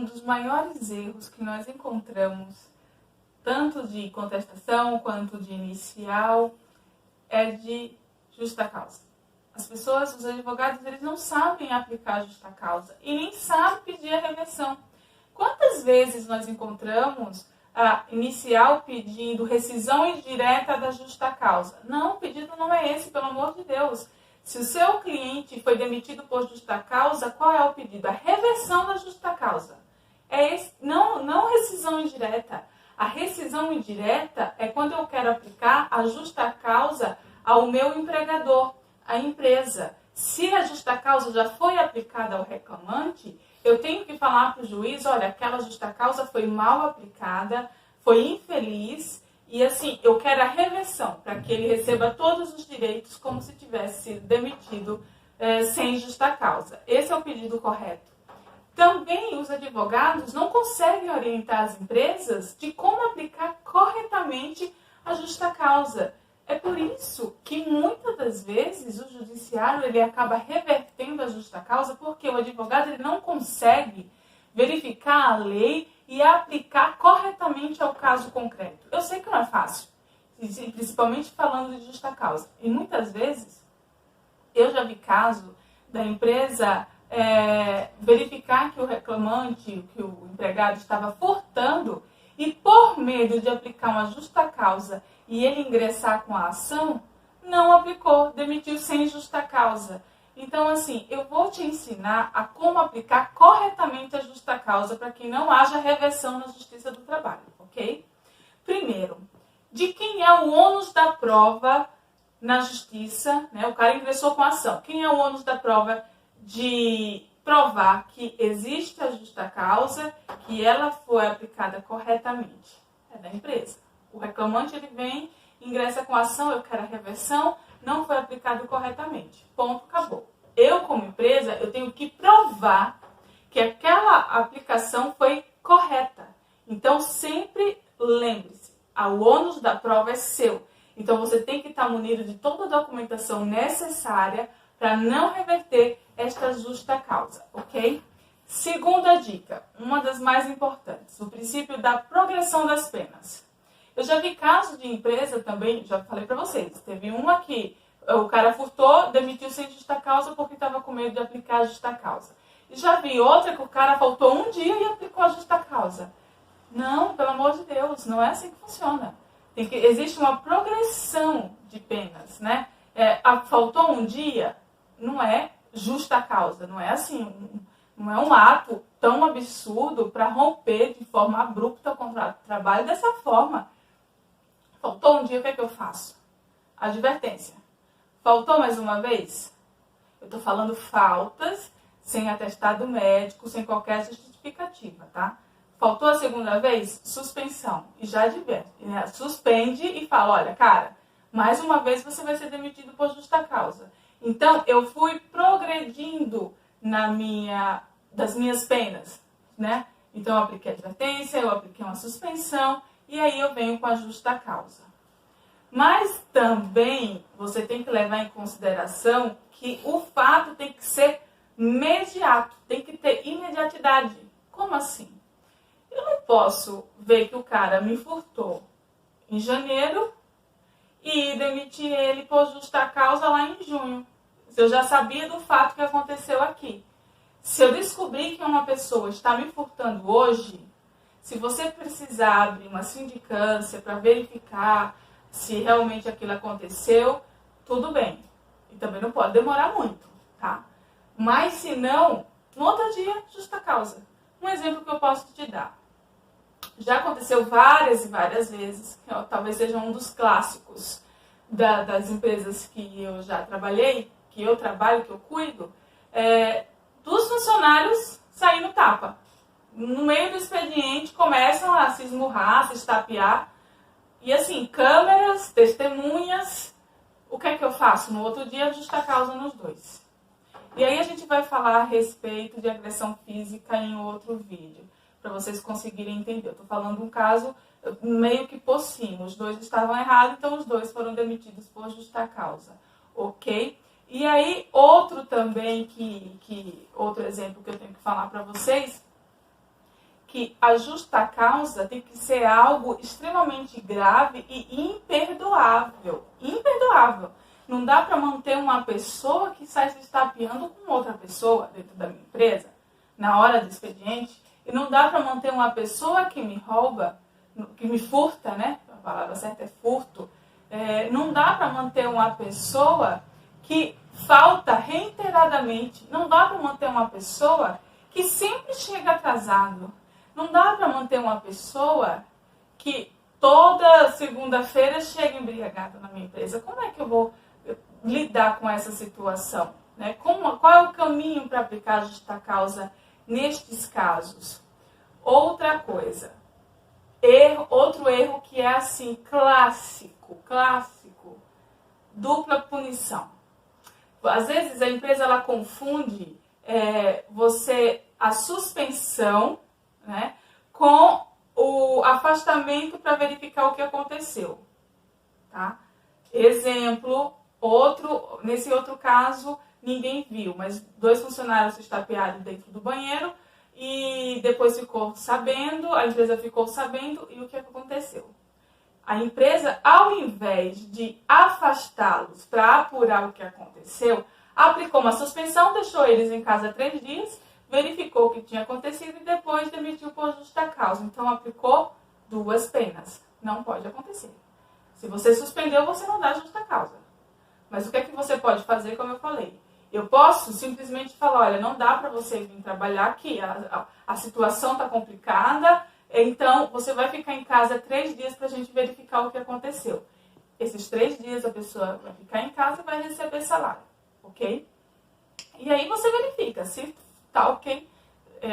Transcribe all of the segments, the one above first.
dos maiores erros que nós encontramos, tanto de contestação quanto de inicial, é de justa causa. As pessoas, os advogados, eles não sabem aplicar a justa causa e nem sabem pedir a reversão. Quantas vezes nós encontramos a inicial pedindo rescisão indireta da justa causa? Não, o pedido não é esse, pelo amor de Deus. Se o seu cliente foi demitido por justa causa, qual é o pedido? A reversão da justa causa. É esse, não rescisão indireta. A rescisão indireta é quando eu quero aplicar a justa causa ao meu empregador, à empresa. Se a justa causa já foi aplicada ao reclamante, eu tenho que falar para o juiz, olha, aquela justa causa foi mal aplicada, foi infeliz, e assim, eu quero a reversão, para que ele receba todos os direitos como se tivesse sido demitido sem justa causa. Esse é o pedido correto. Também os advogados não conseguem orientar as empresas de como aplicar corretamente a justa causa. É por isso que muitas das vezes o judiciário ele acaba revertendo a justa causa, porque o advogado ele não consegue verificar a lei e aplicar corretamente ao caso concreto. Eu sei que não é fácil, principalmente falando de justa causa. E muitas vezes eu já vi caso da empresa verificar que o reclamante, que o empregado estava furtando e por medo de aplicar uma justa causa e ele ingressar com a ação, não aplicou, demitiu sem justa causa. Então, assim, eu vou te ensinar a como aplicar corretamente a justa causa para que não haja reversão na Justiça do Trabalho, ok? Primeiro, de quem é o ônus da prova na Justiça, né? O cara ingressou com a ação. Quem é o ônus da prova de provar que existe a justa causa, que ela foi aplicada corretamente? É da empresa. O reclamante ele vem, ingressa com a ação, eu quero a reversão, não foi aplicado corretamente. Ponto, acabou. Eu, como empresa, eu tenho que provar que aquela aplicação foi correta. Então, sempre lembre-se, o ônus da prova é seu. Então, você tem que estar munido de toda a documentação necessária para não reverter esta justa causa, ok? Segunda dica, uma das mais importantes, o princípio da progressão das penas. Eu já vi casos de empresa também, já falei para vocês, teve uma que o cara furtou, demitiu sem justa causa porque estava com medo de aplicar a justa causa. E já vi outra que o cara faltou um dia e aplicou a justa causa. Não, pelo amor de Deus, não é assim que funciona. Existe uma progressão de penas, né? Faltou um dia, não é justa causa, não é assim, não é um ato tão absurdo para romper de forma abrupta o contrato de trabalho dessa forma. Faltou um dia, o que é que eu faço? Advertência. Faltou mais uma vez? Eu estou falando faltas sem atestado médico, sem qualquer justificativa, tá? Faltou a segunda vez? Suspensão. E já adverte, né? Suspende e fala, olha, cara, mais uma vez você vai ser demitido por justa causa. Então, eu fui progredindo das minhas penas, né? Então, eu apliquei advertência, eu apliquei uma suspensão, e aí eu venho com a justa causa. Mas também você tem que levar em consideração que o fato tem que ser imediato, tem que ter imediatidade. Como assim? Eu não posso ver que o cara me furtou em janeiro e demitir ele por justa causa lá em junho. Se eu já sabia do fato que aconteceu aqui. Se eu descobrir que uma pessoa está me furtando hoje, se você precisar abrir uma sindicância para verificar se realmente aquilo aconteceu, tudo bem. E também não pode demorar muito, tá? Mas se não, no outro dia, justa causa. Um exemplo que eu posso te dar. Já aconteceu várias e várias vezes, que talvez seja um dos clássicos das empresas que eu já trabalhei, que eu trabalho, que eu cuido, dos funcionários saindo tapa. No meio do expediente começam a se esmurrar, a se estapear. E assim, câmeras, testemunhas, o que é que eu faço? No outro dia, justa causa nos dois. E aí a gente vai falar a respeito de agressão física em outro vídeo, para vocês conseguirem entender. Eu estou falando um caso meio que por cima. Os dois estavam errados, então os dois foram demitidos por justa causa. Ok? E aí, outro também, outro exemplo que eu tenho que falar para vocês, que a justa causa tem que ser algo extremamente grave e imperdoável. Imperdoável. Não dá para manter uma pessoa que sai se estapeando com outra pessoa dentro da minha empresa, na hora do expediente. E não dá para manter uma pessoa que me rouba, que me furta, né? A palavra certa é furto. Não dá para manter uma pessoa que falta reiteradamente. Não dá para manter uma pessoa que sempre chega atrasado. Não dá para manter uma pessoa que toda segunda-feira chega embriagada na minha empresa. Como é que eu vou lidar com essa situação? Né? Qual é o caminho para aplicar a justa causa nestes casos? Outra coisa, outro erro que é assim, clássico, dupla punição. Às vezes a empresa ela confunde a suspensão, né, com o afastamento para verificar o que aconteceu. Tá? Exemplo, nesse outro caso, ninguém viu, mas 2 funcionários se estapearam dentro do banheiro e depois ficou sabendo, a empresa ficou sabendo, e o que aconteceu? A empresa, ao invés de afastá-los para apurar o que aconteceu, aplicou uma suspensão, deixou eles em casa 3 dias, verificou o que tinha acontecido e depois demitiu por justa causa. Então, aplicou 2 penas. Não pode acontecer. Se você suspendeu, você não dá justa causa. Mas o que é que você pode fazer, como eu falei? Eu posso simplesmente falar, olha, não dá para você vir trabalhar aqui, a situação está complicada, então você vai ficar em casa 3 dias para a gente verificar o que aconteceu. Esses 3 dias a pessoa vai ficar em casa e vai receber salário, ok? E aí você verifica, se tá ok,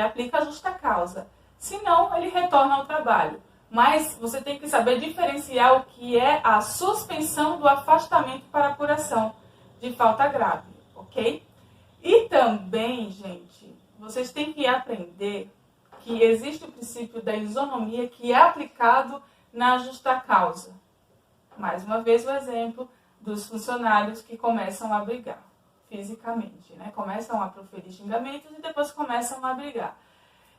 aplica a justa causa. Se não, ele retorna ao trabalho. Mas você tem que saber diferenciar o que é a suspensão do afastamento para apuração de falta grave, ok? E também, gente, vocês têm que aprender que existe o princípio da isonomia que é aplicado na justa causa. Mais uma vez o exemplo dos funcionários que começam a brigar fisicamente, né? Começam a proferir xingamentos e depois começam a brigar.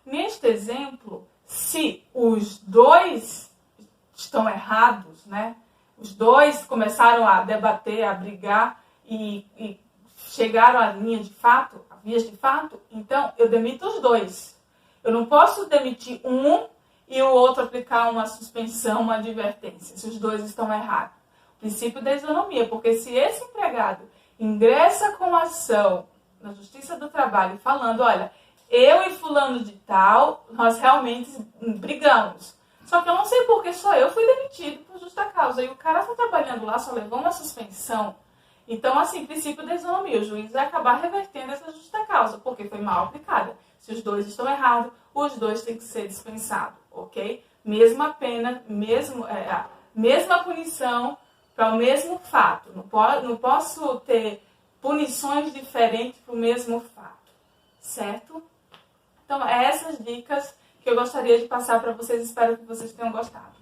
Neste exemplo, se os 2 estão errados, né? Os 2 começaram a debater, a brigar e chegaram à linha de fato, a vias de fato, então eu demito os 2. Eu não posso demitir um e o outro aplicar uma suspensão, uma advertência, se os 2 estão errados. O princípio da isonomia, porque se esse empregado ingressa com ação na Justiça do Trabalho falando, olha, eu e fulano de tal, nós realmente brigamos. Só que eu não sei porque só eu fui demitido por justa causa. E o cara está trabalhando lá, só levou uma suspensão. Então, assim, princípio da isonomia. O juiz vai acabar revertendo essa justa causa, porque foi mal aplicada. Se os 2 estão errados, os 2 têm que ser dispensados, ok? Mesma pena, mesma punição para o mesmo fato. Não posso ter punições diferentes para o mesmo fato, certo? Então, essas dicas que eu gostaria de passar para vocês. Espero que vocês tenham gostado.